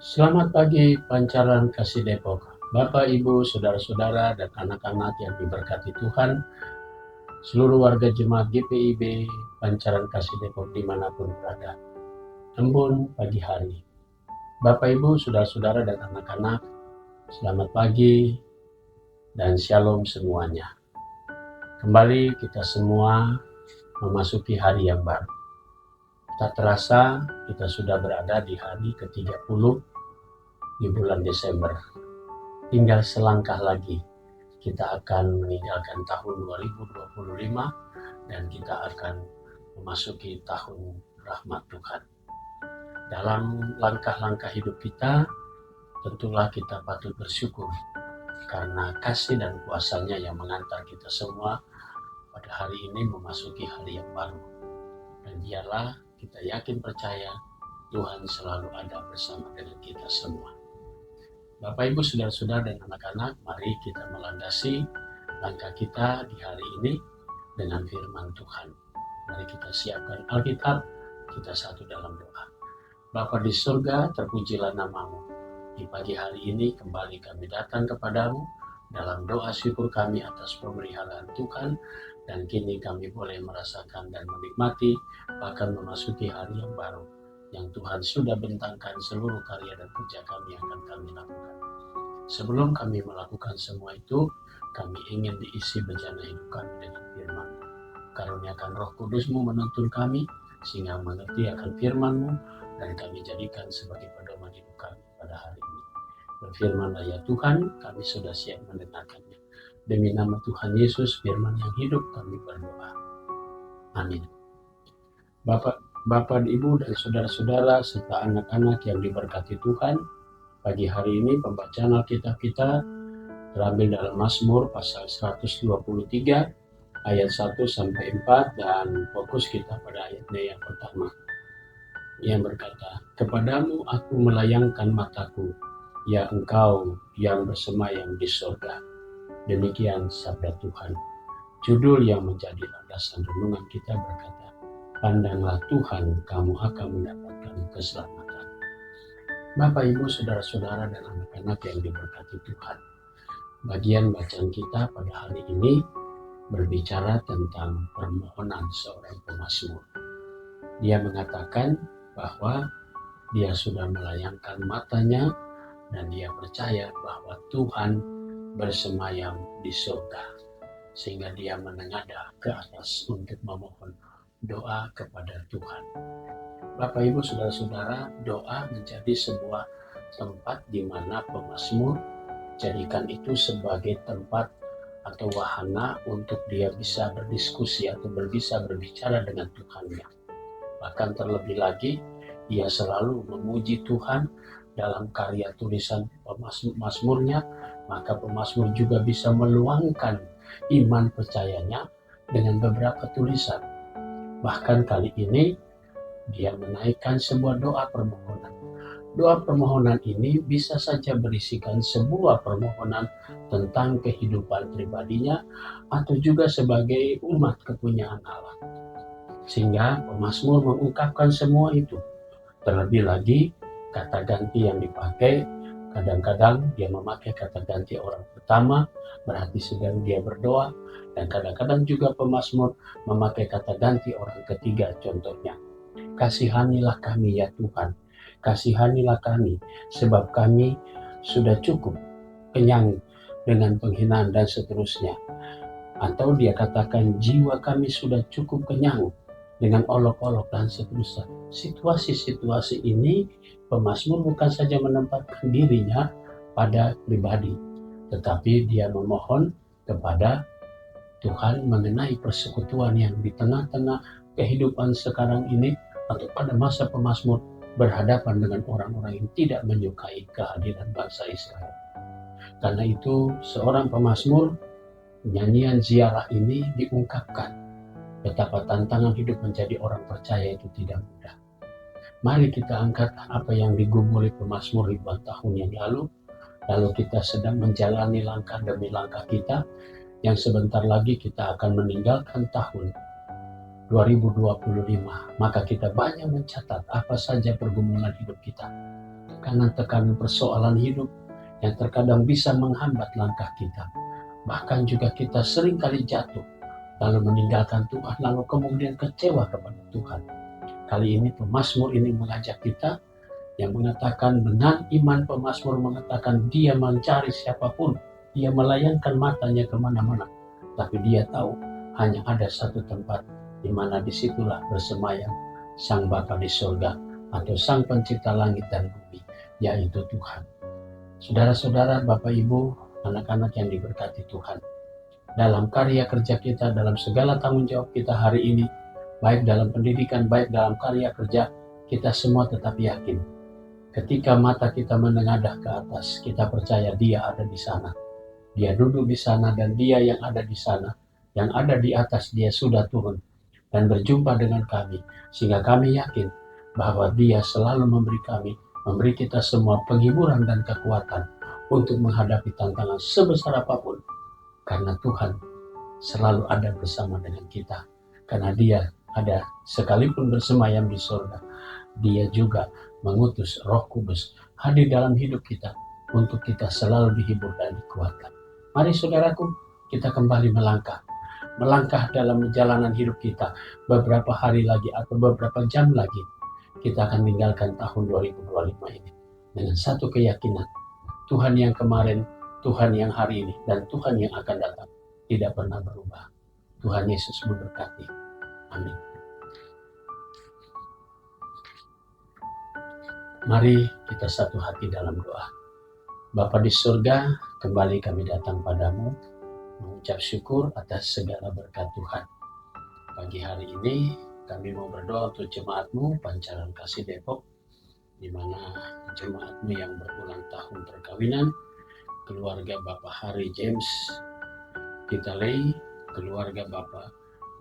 Selamat pagi Pancaran Kasih Depok. Bapak, Ibu, Saudara-saudara, dan anak-anak yang diberkati Tuhan, seluruh warga jemaat GPIB Pancaran Kasih Depok dimanapun berada. Embun pagi hari. Bapak, Ibu, Saudara-saudara, dan anak-anak, selamat pagi dan shalom semuanya. Kembali kita semua memasuki hari yang baru. Tak terasa kita sudah berada di hari ke-30 di bulan Desember. Tinggal selangkah lagi kita akan meninggalkan tahun 2025 dan kita akan memasuki tahun rahmat Tuhan. Dalam langkah-langkah hidup kita, tentulah kita patut bersyukur karena kasih dan kuasa-Nya yang mengantar kita semua pada hari ini memasuki hari yang baru. Dan biarlah kita yakin percaya Tuhan selalu ada bersama dengan kita semua. Bapak, Ibu, Saudara-saudara, dan anak-anak, mari kita melandasi langkah kita di hari ini dengan firman Tuhan. Mari kita siapkan Alkitab, kita satu dalam doa. Bapa di surga, terpujilah nama-Mu. Di pagi hari ini kembali kami datang kepadamu dalam doa syukur kami atas pemeliharaan Tuhan, dan kini kami boleh merasakan dan menikmati bahkan memasuki hari yang baru yang Tuhan sudah bentangkan seluruh karya dan kerja kami yang akan kami lakukan. Sebelum kami melakukan semua itu, kami ingin diisi bencana hidup kami dengan firman. Karuniakan Roh Kudus-Mu menuntun kami, sehingga mengerti akan firman-Mu, dan kami jadikan sebagai pedoman hidup kami pada hari ini. Berfirmanlah ya Tuhan, kami sudah siap mendengarkannya. Demi nama Tuhan Yesus, firman yang hidup, kami berdoa. Amin. Bapak, Ibu, dan Saudara-saudara, serta anak-anak yang diberkati Tuhan, pagi hari ini pembacaan Alkitab kita terambil dalam Mazmur pasal 123 ayat 1-4, dan fokus kita pada ayatnya yang pertama yang berkata, "Kepadamu aku melayangkan mataku, ya Engkau yang bersemayam di surga." Demikian sabda Tuhan. Judul yang menjadi landasan renungan kita berkata, "Pandanglah Tuhan, kamu akan mendapatkan keselamatan." Bapak, Ibu, Saudara-saudara, dan anak-anak yang diberkati Tuhan, bagian bacaan kita pada hari ini berbicara tentang permohonan seorang pemazmur. Dia mengatakan bahwa dia sudah melayangkan matanya dan dia percaya bahwa Tuhan bersemayam di surga, sehingga dia menengadah ke atas untuk memohon doa kepada Tuhan. Bapak, Ibu, Saudara-saudara, doa menjadi sebuah tempat di mana pemazmur jadikan itu sebagai tempat atau wahana untuk dia bisa berdiskusi atau bisa berbicara dengan Tuhannya. Bahkan terlebih lagi, dia selalu memuji Tuhan dalam karya tulisan pemazmurnya, maka pemazmur juga bisa meluangkan iman percayanya dengan beberapa tulisan. Bahkan kali ini dia menaikkan sebuah doa permohonan. Doa permohonan ini bisa saja berisikan sebuah permohonan tentang kehidupan pribadinya atau juga sebagai umat kepunyaan Allah. Sehingga pemazmur mengungkapkan semua itu. Terlebih lagi, kata ganti yang dipakai, kadang-kadang dia memakai kata ganti orang pertama, berarti sedang dia berdoa, dan kadang-kadang juga pemazmur memakai kata ganti orang ketiga, contohnya, "Kasihanilah kami ya Tuhan, kasihanilah kami, sebab kami sudah cukup kenyang dengan penghinaan," dan seterusnya. Atau dia katakan, "Jiwa kami sudah cukup kenyang dengan olok-olok," dan seterusnya. Situasi-situasi ini pemazmur bukan saja menempatkan dirinya pada pribadi, tetapi dia memohon kepada Tuhan mengenai persekutuan yang di tengah-tengah kehidupan sekarang ini atau pada masa pemazmur berhadapan dengan orang-orang yang tidak menyukai kehadiran bangsa Israel. Karena itu seorang pemazmur, nyanyian ziarah ini diungkapkan betapa tantangan hidup menjadi orang percaya itu tidak mudah. Mari kita angkat apa yang digumuli pemazmur ribuan tahun yang lalu kita sedang menjalani langkah demi langkah kita, yang sebentar lagi kita akan meninggalkan tahun 2025, maka kita banyak mencatat apa saja pergumulan hidup kita. tekanan-tekanan persoalan hidup yang terkadang bisa menghambat langkah kita. Bahkan juga kita seringkali jatuh, lalu meninggalkan Tuhan, lalu kemudian kecewa kepada Tuhan. Kali ini pemazmur ini mengajak kita, yang mengatakan dengan iman pemazmur mengatakan dia mencari siapapun, dia melayangkan matanya kemana-mana, tapi dia tahu hanya ada satu tempat di mana disitulah bersemayam Sang Bapa di surga atau Sang Pencipta langit dan bumi, yaitu Tuhan. Saudara-saudara, Bapak Ibu, anak-anak yang diberkati Tuhan, dalam karya kerja kita, dalam segala tanggung jawab kita hari ini, baik dalam pendidikan, baik dalam karya kerja, kita semua tetap yakin. Ketika mata kita menengadah ke atas, kita percaya Dia ada di sana. Dia duduk di sana dan Dia yang ada di sana, yang ada di atas, Dia sudah turun dan berjumpa dengan kami, sehingga kami yakin bahwa Dia selalu memberi kita semua penghiburan dan kekuatan untuk menghadapi tantangan sebesar apapun, karena Tuhan selalu ada bersama dengan kita, karena Dia ada sekalipun bersemayam di surga, Dia juga mengutus Roh Kudus hadir dalam hidup kita untuk kita selalu dihibur dan dikuatkan. Mari saudaraku, kita kembali melangkah dalam perjalanan hidup kita. Beberapa hari lagi atau beberapa jam lagi kita akan meninggalkan tahun 2025 ini dengan satu keyakinan, Tuhan yang kemarin, Tuhan yang hari ini, dan Tuhan yang akan datang tidak pernah berubah. Tuhan Yesus memberkati. Amin. Mari kita satu hati dalam doa. Bapa di surga, kembali kami datang padamu mengucap syukur atas segala berkat Tuhan. Pagi hari ini kami mau berdoa untuk jemaatmu Pancaran Kasih Depok, di mana jemaatmu yang berulang tahun perkawinan, keluarga Bapak Hari James Kitalei, keluarga Bapak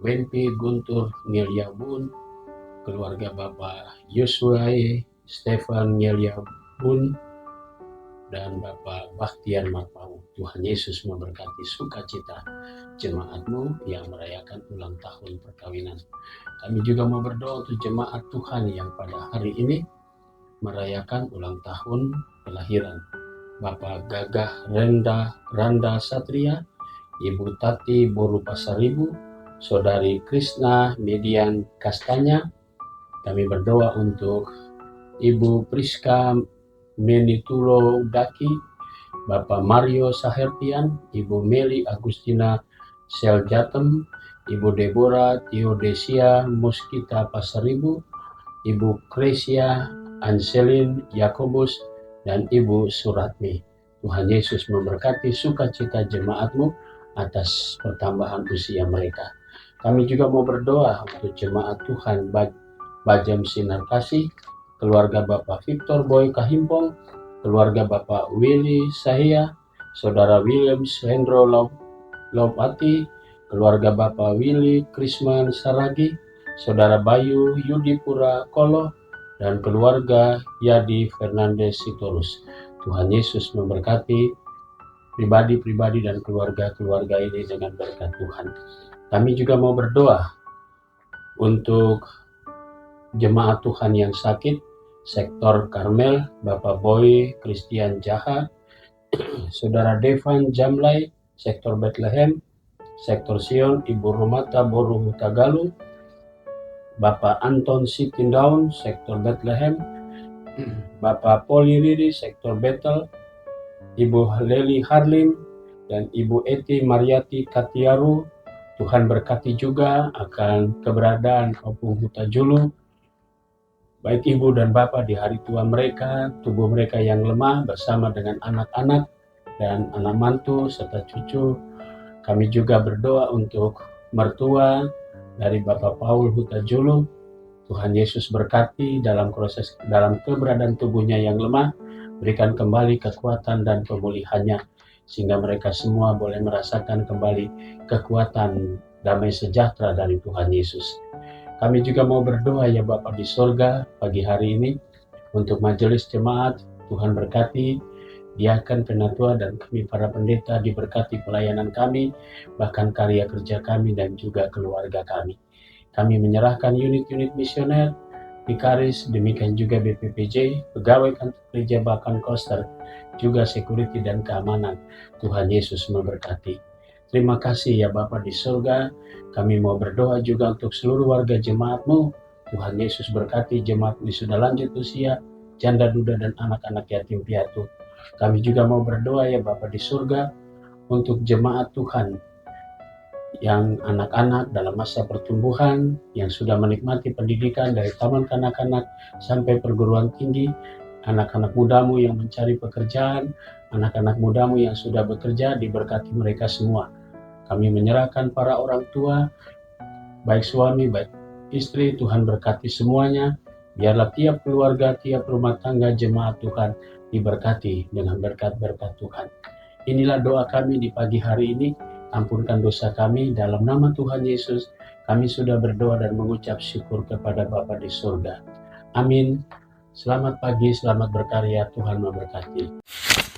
Wempi Guntur Ngilyabun, keluarga Bapak Yosua Stefan Ngilyabun, dan Bapak Bakhtiar Marpau. Tuhan Yesus memberkati sukacita jemaatmu yang merayakan ulang tahun perkawinan. Kami juga mau berdoa untuk jemaat Tuhan yang pada hari ini merayakan ulang tahun kelahiran Bapak Gagah Randa Satria, Ibu Tati Boru Pasaribu, Saudari Krishna Median Kastanya. Kami berdoa untuk Ibu Priska Menitulo Daki, Bapak Mario Sahertian, Ibu Meli Agustina Seljatem, Ibu Deborah Theodesia Muskita Pasaribu, Ibu Kresia Anselin Yakobus, dan Ibu Suratmi. Tuhan Yesus memberkati sukacita jemaatmu atas pertambahan usia mereka. Kami juga mau berdoa untuk jemaat Tuhan Bajam Sinar Kasih, keluarga Bapak Victor Boy Kahimpong, keluarga Bapak Willy Sahia, Saudara William Hendro Laupati, keluarga Bapak Willy Krisman Saragi, Saudara Bayu Yudipura Kolo, dan keluarga Yadi Fernandez Sitorus. Tuhan Yesus memberkati pribadi-pribadi dan keluarga-keluarga ini dengan berkat Tuhan. Kami juga mau berdoa untuk jemaat Tuhan yang sakit, Sektor Karmel, Bapak Boy Christian Jaha, Saudara Devan Jamlai, Sektor Bethlehem, Sektor Sion, Ibu Rumata Boru Hutagalu, Bapak Anton Sitindaun, Sektor Bethlehem, Bapak Poli Riri, Sektor Bethel, Ibu Leli Harlim, dan Ibu Eti Mariati Katiaru. Tuhan berkati juga akan keberadaan Opung Hutajulu, baik ibu dan bapak di hari tua mereka, tubuh mereka yang lemah bersama dengan anak-anak dan anak mantu serta cucu. Kami juga berdoa untuk mertua dari Bapak Paul Hutajulu. Tuhan Yesus berkati dalam keberadaan tubuhnya yang lemah, berikan kembali kekuatan dan pemulihannya, sehingga mereka semua boleh merasakan kembali kekuatan damai sejahtera dari Tuhan Yesus. Kami juga mau berdoa ya Bapa di surga pagi hari ini untuk majelis jemaat. Tuhan berkati diakan, penatua, dan kami para pendeta diberkati pelayanan kami, bahkan karya kerja kami dan juga keluarga kami. Kami menyerahkan unit-unit misioner Vikaris, demikian juga BPPJ, pegawai kantor gereja, bahkan koster, juga security dan keamanan. Tuhan Yesus memberkati. Terima kasih ya Bapa di surga. Kami mau berdoa juga untuk seluruh warga jemaat-Mu. Tuhan Yesus berkati jemaat ini sudah lanjut usia, janda duda dan anak-anak yatim piatu. Kami juga mau berdoa ya Bapa di surga untuk jemaat Tuhan yang anak-anak dalam masa pertumbuhan, yang sudah menikmati pendidikan dari taman kanak-kanak sampai perguruan tinggi, anak-anak mudamu yang mencari pekerjaan, anak-anak mudamu yang sudah bekerja, diberkati mereka semua. Kami menyerahkan para orang tua, baik suami, baik istri, Tuhan berkati semuanya. Biarlah tiap keluarga, tiap rumah tangga jemaat Tuhan diberkati dengan berkat-berkat Tuhan. Inilah doa kami di pagi hari ini. Ampunkan dosa kami dalam nama Tuhan Yesus. Kami sudah berdoa dan mengucap syukur kepada Bapa di surga. Amin. Selamat pagi, selamat berkarya. Tuhan memberkati.